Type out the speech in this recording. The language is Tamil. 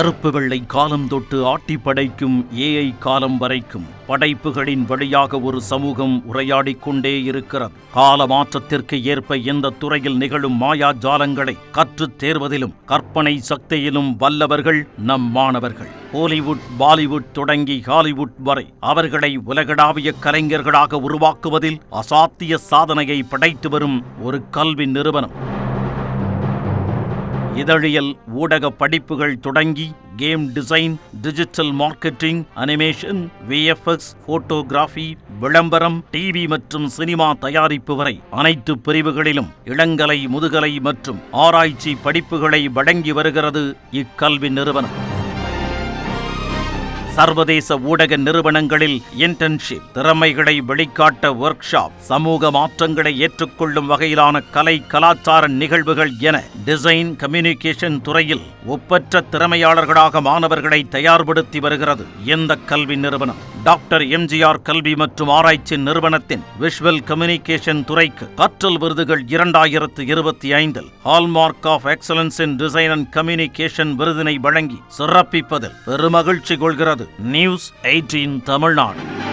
கருப்பு வெள்ளை காலம் தொட்டு ஆட்டி படைக்கும் ஏஐ காலம் வரைக்கும் படைப்புகளின் வழியாக ஒரு சமூகம் உரையாடிக் கொண்டே இருக்கிறது. கால மாற்றத்திற்கு ஏற்ப இந்த துறையில் நிகழும் மாயா ஜாலங்களை கற்றுத் தேர்வதிலும் கற்பனை சக்தியிலும் வல்லவர்கள் நம் மாணவர்கள். ஹாலிவுட், பாலிவுட் தொடங்கி ஹாலிவுட் வரை அவர்களை உலகளாவிய கலைஞர்களாக உருவாக்குவதில் அசாத்திய சாதனையை படைத்து வரும் ஒரு கல்வி நிறுவனம். இதழியல், ஊடக படிப்புகள் தொடங்கி game design, digital marketing, animation, VFX, photography, விளம்பரம், டிவி மற்றும் சினிமா தயாரிப்பு வரை அனைத்து பிரிவுகளிலும் இளங்கலை, முதுகலை மற்றும் ஆராய்ச்சி படிப்புகளை வழங்கி வருகிறது இக்கல்வி நிறுவனம். சர்வதேச ஊடக நிறுவனங்களில் இன்டர்ன்ஷிப், திறமைகளை வெளிக்காட்ட ஒர்க் ஷாப், சமூக மாற்றங்களை ஏற்றுக்கொள்ளும் வகையிலான கலை கலாச்சார நிகழ்வுகள் என டிசைன், கம்யூனிகேஷன் துறையில் ஒப்பற்ற திறமையாளர்களாக மாணவர்களை தயார்படுத்தி வருகிறது இந்த கல்வி நிறுவனம். டாக்டர் MGR கல்வி மற்றும் ஆராய்ச்சி நிறுவனத்தின் விஷுவல் கம்யூனிகேஷன் துறைக்கு கற்றல் விருதுகள் 2025 hallmark of excellence in design and communication விருதினை வழங்கி சிறப்பிப்பதில் பெருமகிழ்ச்சி கொள்கிறது நியூஸ் 18 தமிழ்நாடு.